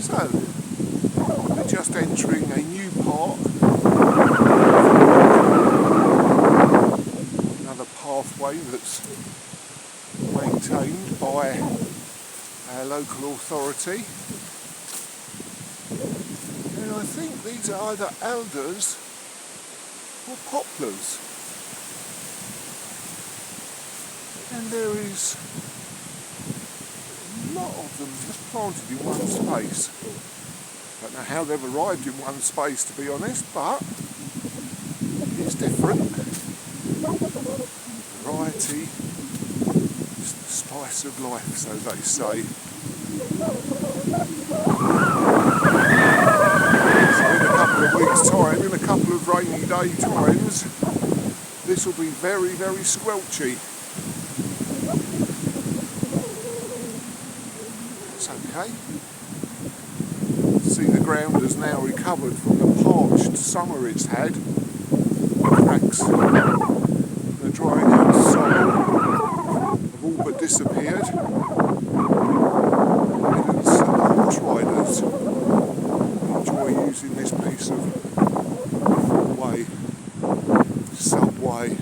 So, we're just entering a new part, another pathway that's maintained by our local authority, and I think these are either alders or poplars, and there is a lot of them just planted in one space. Don't know how they've arrived in one space, to be honest, but it's different. Variety is the spice of life, so they say. So in a couple of weeks' time, in a couple of rainy day times, this will be very, very squelchy. It's okay. See, the ground has now recovered from the parched summer it's had. Cracks, the drying out soil have all but disappeared. Evidence that the horse riders enjoy using this piece of way, subway.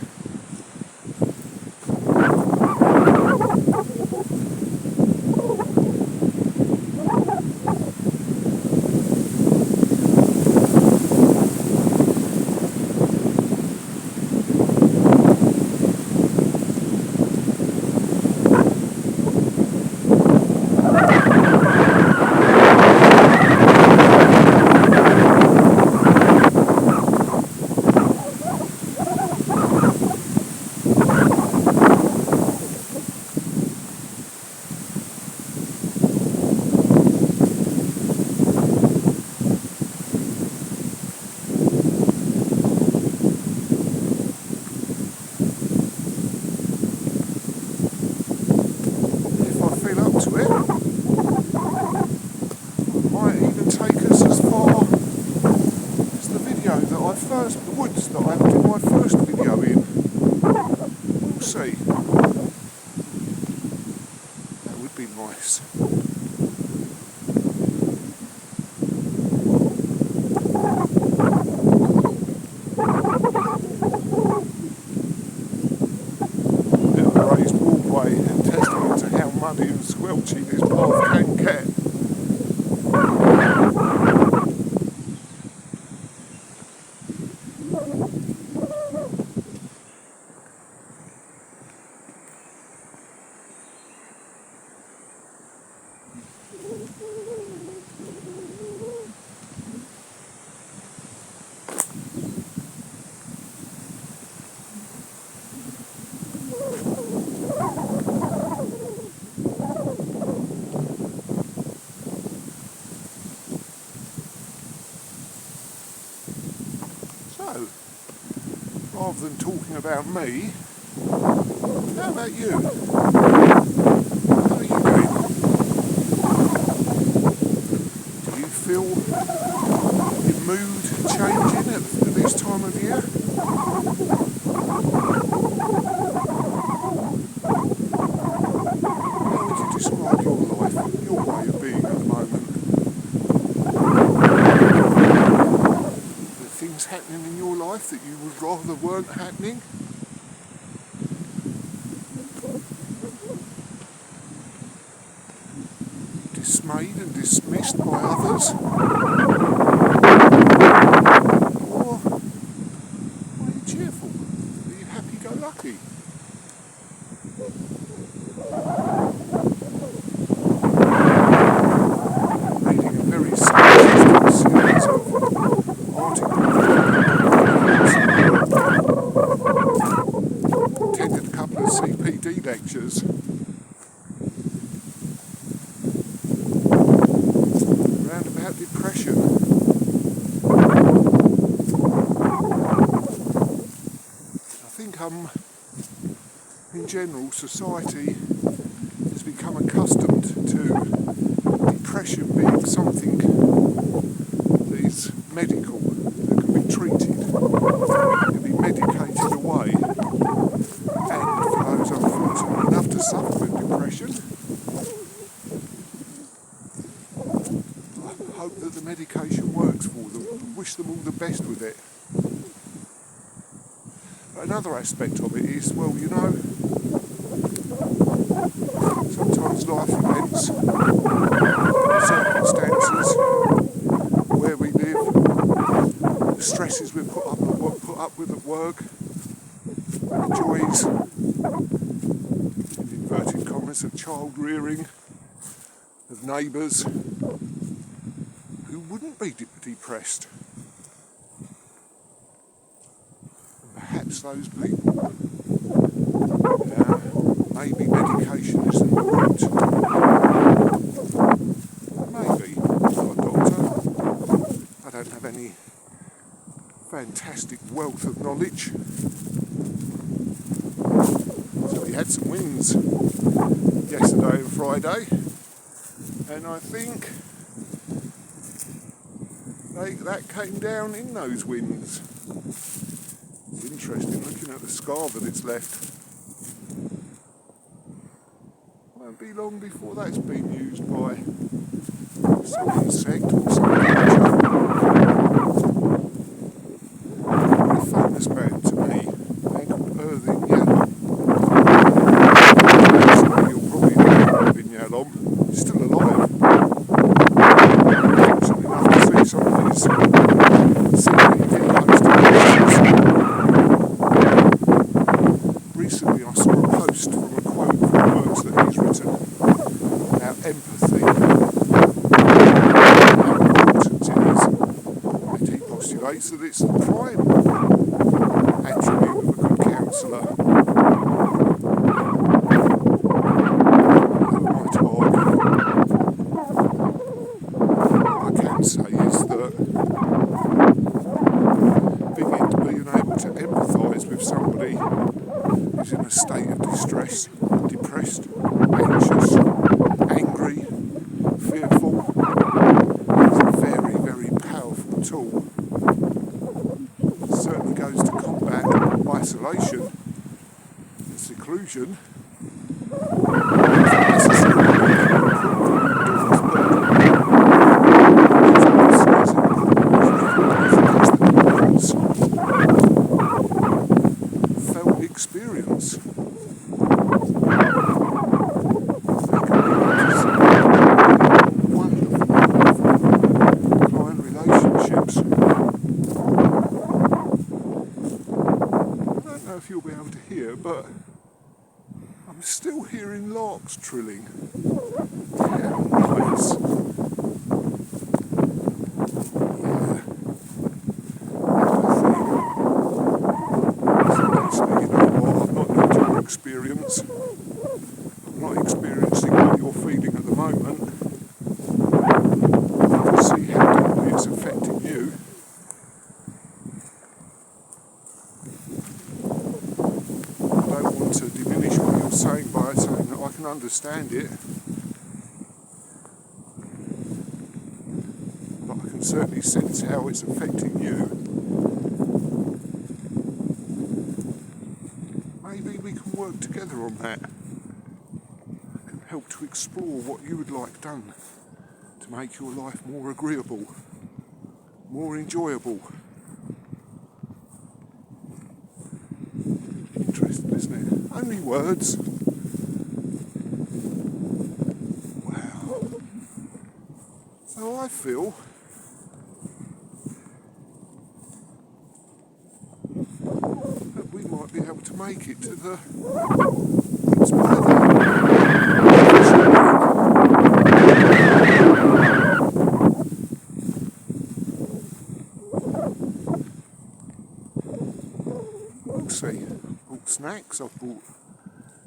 The woods that I did my first video in. We'll see. That would be nice. Bit of a raised walkway and testament to how muddy and squelchy this path can get. So, rather than talking about me, how about you? How are you doing? Do you feel your mood changing at this time of year? How would you describe your life, your way of being at the moment? Things happening in your life that you would rather weren't happening? Dismayed and dismissed by others? Or are you cheerful? Are you happy-go-lucky? Reading a very scientific series of articles. Attended a couple of CPD lectures. Around about depression. I think in general society has become accustomed to depression being something that is medical, that can be treated, can be medicated away. And for those unfortunate enough to suffer with depression, hope that the medication works for them and wish them all the best with it. But another aspect of it is, well, you know, sometimes life events, circumstances, where we live, the stresses we put up with at work, the joys, in inverted commas, of child rearing, of neighbours who wouldn't be depressed. And perhaps those people, maybe medication isn't the route. Maybe, I'm not a doctor, I don't have any fantastic wealth of knowledge. So we had some winds yesterday and Friday, and I think that came down in those winds. It's interesting looking at the scar that it's left. Won't be long before that's been used by some insect or some creature. A famous band to me, they're called Earthen Yalom. You'll probably know Earthen Yalom, he's still alive. Fortunate enough to see some of his CD videos. Recently I saw a post from a quote from works that he's written about empathy, how important it is, and he postulates that it's the prime attribute of a good counsellor. Who am I to argue? What I can say is that being able to empathise with somebody who's in a state of distress, depressed, anxious, angry, fearful, is a very, very powerful tool. It certainly goes to combat isolation and seclusion. It's necessarily felt experience. If you'll be able to hear, but I'm still hearing larks trilling. How nice. Yeah. So actually, you know what, I've not had your experience. I'm not experiencing what you're feeling at the moment. I can see how deeply it's affecting you. To diminish what you're saying by saying that I can understand it, but I can certainly sense how it's affecting you. Maybe we can work together on that. I can help to explore what you would like done to make your life more agreeable, more enjoyable. Interesting, isn't it? Only words. Wow. So I feel that we might be able to make it to the Splendour. We'll see. Bought snacks, I've bought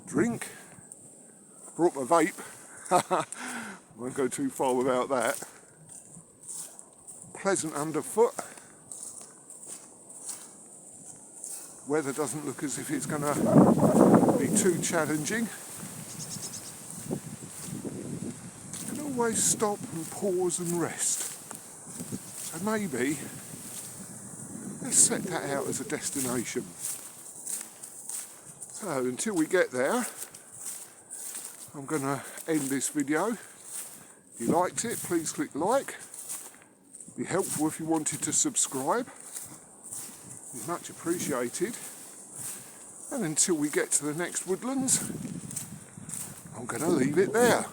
drink, brought my vape, won't go too far without that. Pleasant underfoot. Weather doesn't look as if it's going to be too challenging. You can always stop and pause and rest. So maybe let's set that out as a destination. So until we get there, I'm going to end this video. If you liked it, please click like. Be helpful if you wanted to subscribe. Be much appreciated. And until we get to the next woodlands, I'm going to leave it there.